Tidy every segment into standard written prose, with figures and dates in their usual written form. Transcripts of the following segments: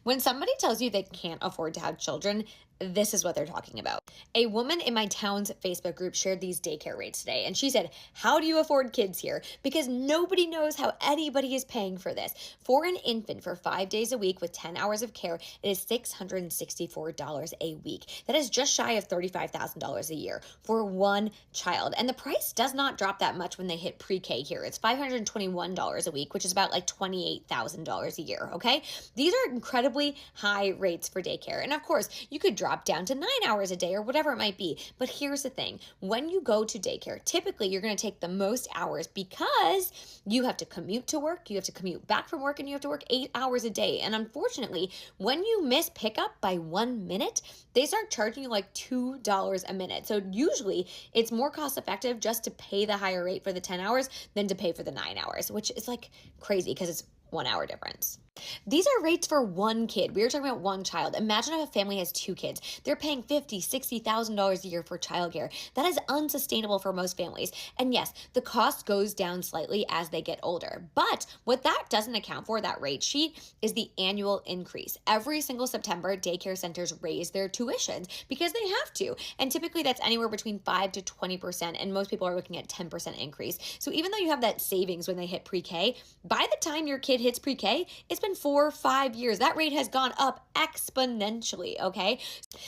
When somebody tells you they can't afford to have children, this is what they're talking about. A woman in my town's Facebook group shared these daycare rates today, and she said, "How do you afford kids here? Because nobody knows how anybody is paying for this. For an infant for 5 days a week with 10 hours of care, it is $664 a week. That is just shy of $35,000 a year for one child. And the price does not drop that much when they hit pre-K here. It's $521 a week, which is about like $28,000 a year, okay? These are incredibly high rates for daycare. And of course, you could drop down to 9 hours a day or whatever it might be. But here's the thing. When you go to daycare, typically you're going to take the most hours because you have to commute to work, you have to commute back from work, and you have to work 8 hours a day. And unfortunately, when you miss pickup by 1 minute, they start charging you like $2 a minute. So usually it's more cost effective just to pay the higher rate for the 10 hours than to pay for the 9 hours, which is like crazy because it's 1 hour difference. These are rates for one kid. We were talking about one child. Imagine if a family has two kids. They're paying $50,000, $60,000 a year for childcare. That is unsustainable for most families. And yes, the cost goes down slightly as they get older. But what that doesn't account for, that rate sheet, is the annual increase. Every single September, daycare centers raise their tuitions because they have to. And typically that's anywhere between 5 to 20%. And most people are looking at 10% increase. So even though you have that savings when they hit pre-K, by the time your kid hits pre-K, it's been 4 or 5 years. That rate has gone up exponentially, okay?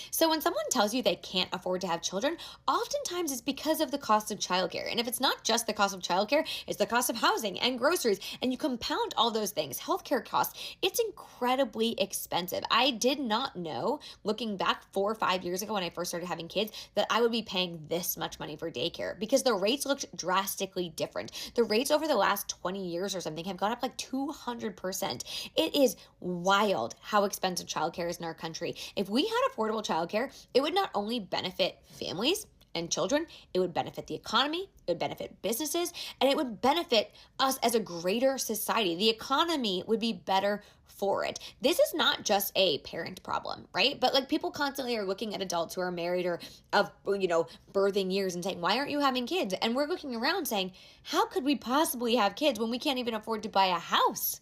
So when someone tells you they can't afford to have children, oftentimes it's because of the cost of childcare. And if it's not just the cost of childcare, it's the cost of housing and groceries, and you compound all those things, healthcare costs, it's incredibly expensive. I did not know, looking back 4 or 5 years ago when I first started having kids, that I would be paying this much money for daycare because the rates looked drastically different. The rates over the last 20 years or something have gone up like 200%. It is wild how expensive childcare is in our country. If we had affordable childcare, it would not only benefit families and children, it would benefit the economy, it would benefit businesses, and it would benefit us as a greater society. The economy would be better for it. This is not just a parent problem, right? But like people constantly are looking at adults who are married or of, birthing years and saying, "Why aren't you having kids?" And we're looking around saying, how could we possibly have kids when we can't even afford to buy a house?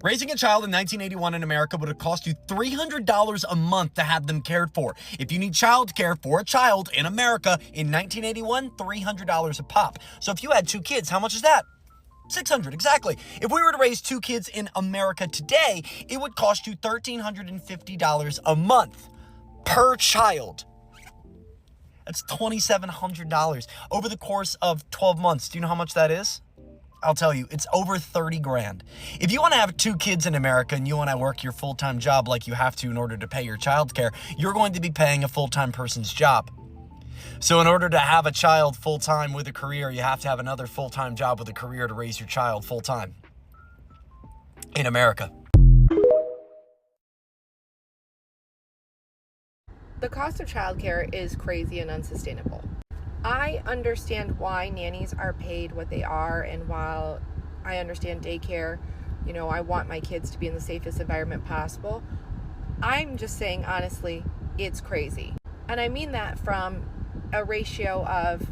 Raising a child in 1981 in America would have cost you $300 a month to have them cared for. If you need child care for a child in America in 1981, $300 a pop. So if you had 2 kids, how much is that? $600, exactly. If we were to raise 2 kids in America today, it would cost you $1,350 a month per child. That's $2,700 over the course of 12 months. Do you know how much that is? I'll tell you, it's over 30 grand. If you want to have 2 kids in America and you want to work your full-time job like you have to in order to pay your child care, you're going to be paying a full-time person's job. So in order to have a child full-time with a career, you have to have another full-time job with a career to raise your child full-time in America. The cost of childcare is crazy and unsustainable. I understand why nannies are paid what they are, and while I understand daycare, I want my kids to be in the safest environment possible. I'm just saying, honestly, it's crazy. And I mean that from a ratio of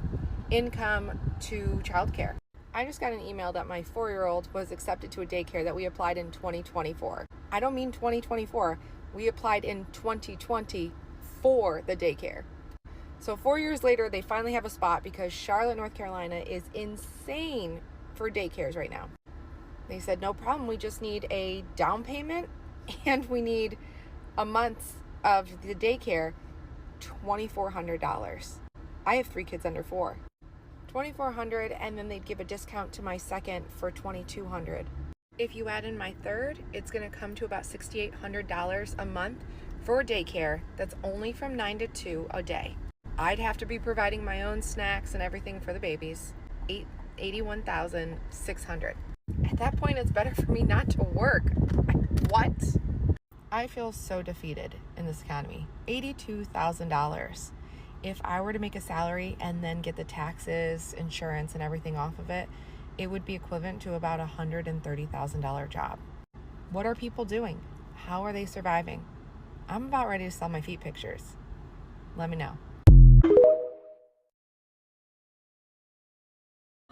income to childcare. I just got an email that my 4-year-old was accepted to a daycare that we applied in 2024. I don't mean 2024. We applied in 2020 for the daycare. So 4 years later, they finally have a spot because Charlotte, North Carolina is insane for daycares right now. They said, no problem. We just need a down payment and we need a month of the daycare, $2,400. I have 3 kids under 4. $2,400, and then they'd give a discount to my second for $2,200. If you add in my third, it's going to come to about $6,800 a month for daycare that's only from 9 to 2 a day. I'd have to be providing my own snacks and everything for the babies. $81,600. At that point, it's better for me not to work. What? I feel so defeated in this economy. $82,000. If I were to make a salary and then get the taxes, insurance, and everything off of it, it would be equivalent to about a $130,000 job. What are people doing? How are they surviving? I'm about ready to sell my feet pictures. Let me know.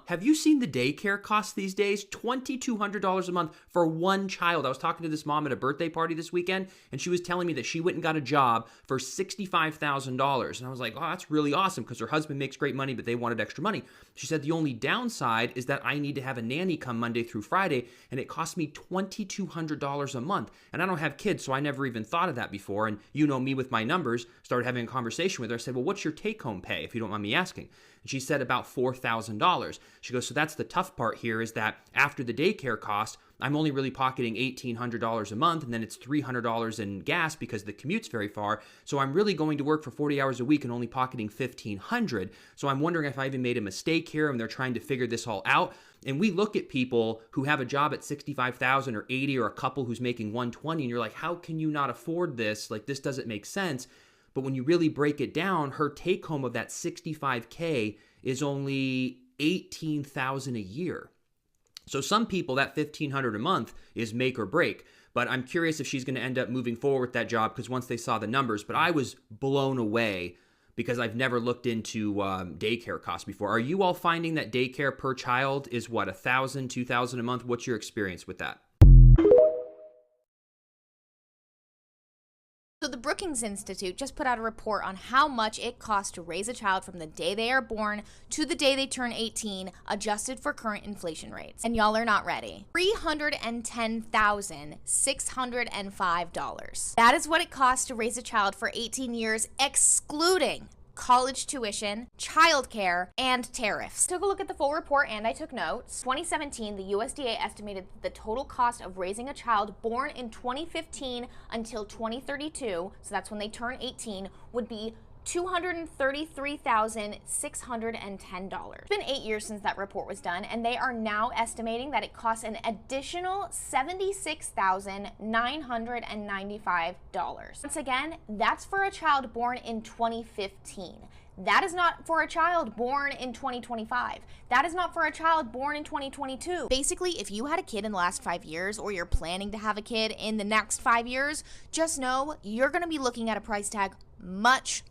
Have you seen the daycare costs these days? $2,200 a month for one child. I was talking to this mom at a birthday party this weekend, and she was telling me that she went and got a job for $65,000. And I was like, oh, that's really awesome, because her husband makes great money, but they wanted extra money. She said the only downside is that I need to have a nanny come Monday through Friday, and it costs me $2,200 a month. And I don't have kids, so I never even thought of that before. And you know me with my numbers, started having a conversation with her. I said, well, what's your take-home pay, if you don't mind me asking? And she said about $4,000. She goes, so that's the tough part here, is that after the daycare cost, I'm only really pocketing $1,800 a month, and then it's $300 in gas because the commute's very far. So I'm really going to work for 40 hours a week and only pocketing $1,500. So I'm wondering if I even made a mistake here, and they're trying to figure this all out. And we look at people who have a job at $65,000 or $80,000, or a couple who's making $120,000, and you're like, how can you not afford this? Like, this doesn't make sense. But when you really break it down, her take home of that $65K is only $18,000 a year. So some people, that $1,500 a month is make or break. But I'm curious if she's going to end up moving forward with that job, because once they saw the numbers. But I was blown away, because I've never looked into daycare costs before. Are you all finding that daycare per child is what, $1,000, $2,000 a month? What's your experience with that? So the Brookings Institute just put out a report on how much it costs to raise a child from the day they are born to the day they turn 18, adjusted for current inflation rates. And y'all are not ready. $310,605. That is what it costs to raise a child for 18 years, excluding college tuition, childcare, and tariffs. Took a look at the full report and I took notes. 2017, the USDA estimated that the total cost of raising a child born in 2015 until 2032, so that's when they turn 18, would be $233,610. It's been 8 years since that report was done, and they are now estimating that it costs an additional $76,995. Once again, that's for a child born in 2015. That is not for a child born in 2025. That is not for a child born in 2022. Basically, if you had a kid in the last 5 years, or you're planning to have a kid in the next 5 years, just know you're going to be looking at a price tag much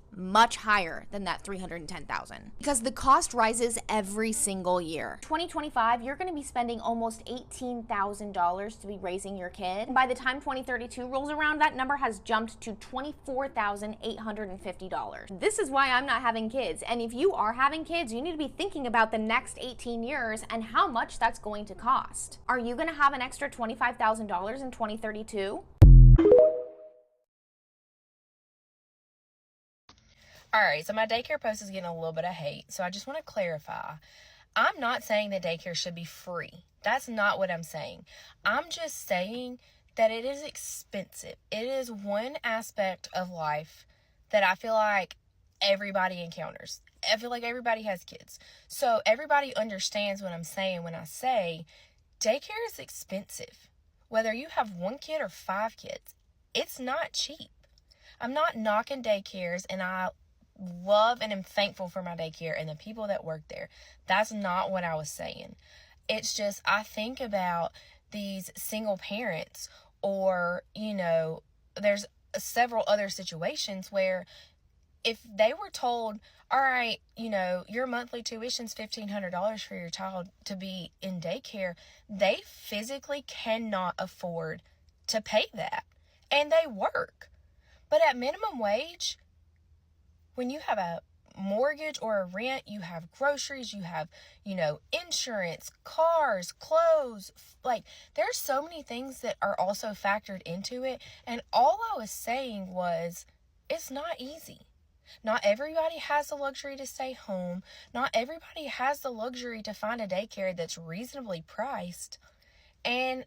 higher than that $310,000, because the cost rises every single year. 2025, you're going to be spending almost $18,000 to be raising your kid. And by the time 2032 rolls around, that number has jumped to $24,850. This is why I'm not having kids. And if you are having kids, you need to be thinking about the next 18 years and how much that's going to cost. Are you going to have an extra $25,000 in 2032? All right, so my daycare post is getting a little bit of hate, so I just want to clarify. I'm not saying that daycare should be free. That's not what I'm saying. I'm just saying that it is expensive. It is one aspect of life that I feel like everybody encounters. I feel like everybody has kids. So everybody understands what I'm saying when I say daycare is expensive. Whether you have one kid or 5 kids, it's not cheap. I'm not knocking daycares, and I love and am thankful for my daycare and the people that work there. That's not what I was saying. It's just, I think about these single parents, or, there's several other situations where if they were told, all right, your monthly tuition's $1,500 for your child to be in daycare, they physically cannot afford to pay that. And they work. But at minimum wage, when you have a mortgage or a rent, you have groceries, you have, insurance, cars, clothes. Like, there's so many things that are also factored into it. And all I was saying was, it's not easy. Not everybody has the luxury to stay home. Not everybody has the luxury to find a daycare that's reasonably priced. And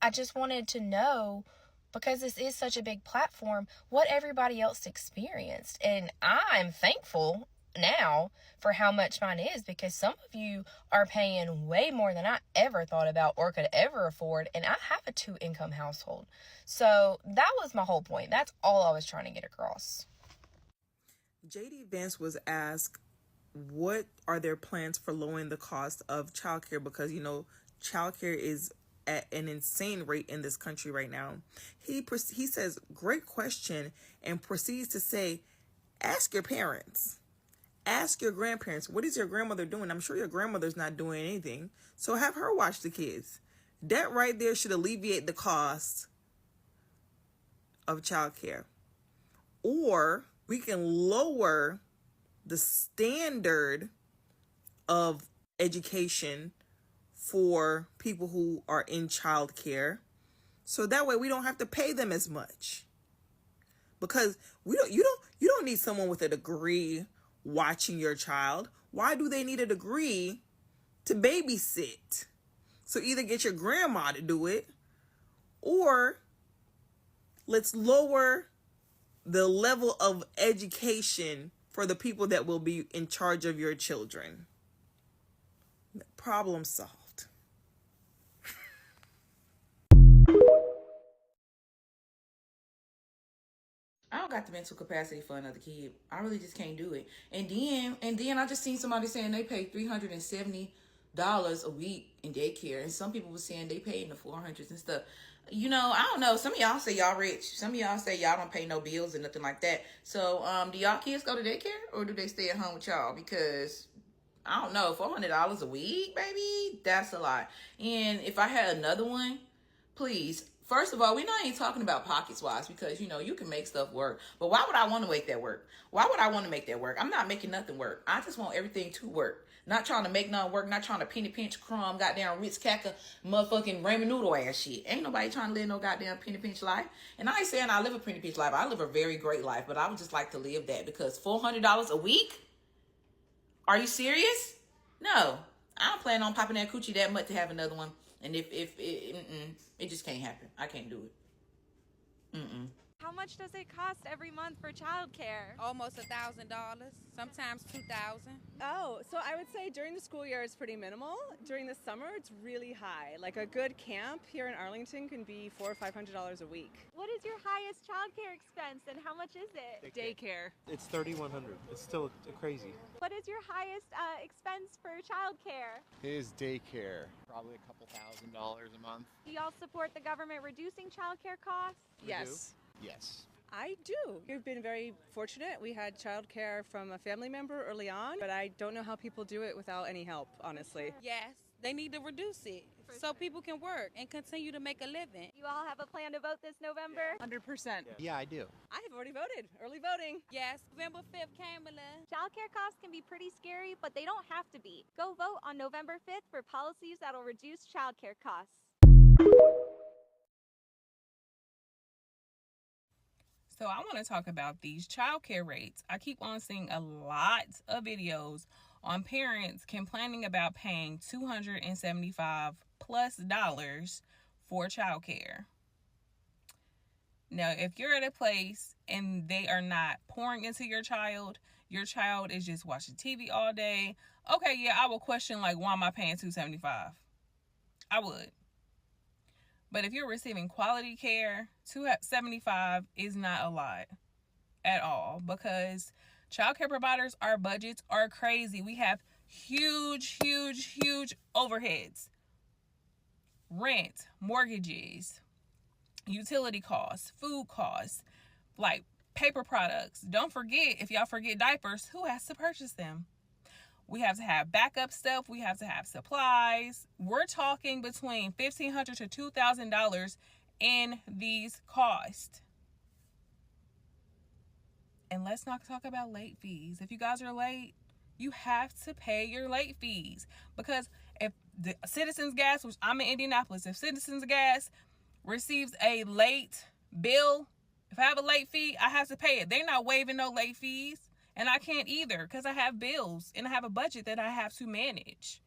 I just wanted to know, because this is such a big platform, what everybody else experienced. And I'm thankful now for how much mine is, because some of you are paying way more than I ever thought about or could ever afford. And I have a 2-income household. So that was my whole point. That's all I was trying to get across. JD Vance was asked, what are their plans for lowering the cost of childcare? Because, childcare is at an insane rate in this country right now. He says, great question, and proceeds to say, ask your parents. Ask your grandparents, what is your grandmother doing? I'm sure your grandmother's not doing anything. So have her watch the kids. That right there should alleviate the cost of childcare. Or we can lower the standard of education for people who are in childcare, so that way we don't have to pay them as much. Because you don't need someone with a degree watching your child. Why do they need a degree to babysit? So either get your grandma to do it, or let's lower the level of education for the people that will be in charge of your children. Problem solved. I don't got the mental capacity for another kid. I really just can't do it. And then I just seen somebody saying they pay $370 a week in daycare, and some people were saying they pay in the 400s and stuff. You know, I don't know. Some of y'all say y'all rich. Some of y'all say y'all don't pay no bills and nothing like that. So, do y'all kids go to daycare, or do they stay at home with y'all? Because I don't know, $400 a week, baby, that's a lot. And if I had another one, please. First of all, we're not even talking about pockets wise, because, you know, you can make stuff work. But why would I want to make that work? Why would I want to make that work? I'm not making nothing work. I just want everything to work. Not trying to make nothing work. Not trying to penny pinch crumb, goddamn Ritz Cracker, motherfucking ramen noodle ass shit. Ain't nobody trying to live no goddamn penny pinch life. And I ain't saying I live a penny pinch life. I live a very great life. But I would just like to live that, because $400 a week? Are you serious? No. I don't plan on popping that coochie that much to have another one. And if it just can't happen. I can't do it. How much does it cost every month for childcare? Almost $1,000, sometimes $2,000. Oh, so I would say during the school year it's pretty minimal. During the summer it's really high. Like a good camp here in Arlington can be $400 or $500 a week. What is your highest childcare expense and how much is it? Daycare. It's $3,100. It's still crazy. What is your highest expense for childcare? It is daycare. Probably a couple $1,000 a month. Do y'all support the government reducing childcare costs? Yes. Yes. I do. We've been very fortunate. We had childcare from a family member early on, but I don't know how people do it without any help, honestly. Yes, they need to reduce it so people can work and continue to make a living. You all have a plan to vote this November? 100%. Yeah, I do. I have already voted. Early voting. Yes, November 5th, Kamala. Childcare costs can be pretty scary, but they don't have to be. Go vote on November 5th for policies that'll reduce childcare costs. So I want to talk about these childcare rates. I keep on seeing a lot of videos on parents complaining about paying $275+ for childcare. Now, if you're at a place and they are not pouring into your child is just watching TV all day, okay, yeah, I will question, like, why am I paying $275? I would. But if you're receiving quality care, $275 is not a lot at all, because childcare providers, our budgets are crazy. We have huge overheads. Rent, mortgages, utility costs, food costs, like paper products. Don't forget, if y'all forget diapers, who has to purchase them? We have to have backup stuff. We have to have supplies. We're talking between $1,500 to $2,000 in these costs. And let's not talk about late fees. If you guys are late, you have to pay your late fees. Because if the Citizens Gas, which I'm in Indianapolis, if Citizens Gas receives a late bill, if I have a late fee, I have to pay it. They're not waiving no late fees. And I can't either, because I have bills and I have a budget that I have to manage.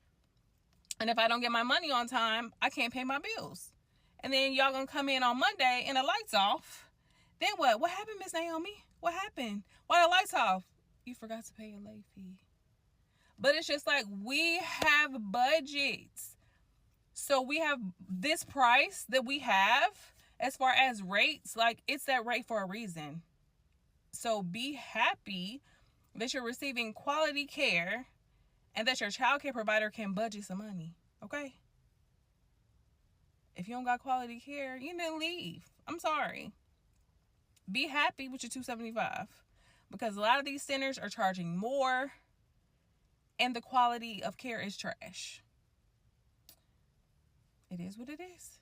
And if I don't get my money on time, I can't pay my bills. And then y'all gonna come in on Monday and the lights off. Then what? What happened, Miss Naomi? What happened? Why the lights off? You forgot to pay your late fee. But it's just like, we have budgets. So we have this price that we have as far as rates. Like, it's that rate for a reason. So be happy that you're receiving quality care and that your child care provider can budget some money, okay? If you don't got quality care, you need to leave. I'm sorry. Be happy with your $275, because a lot of these centers are charging more and the quality of care is trash. It is what it is.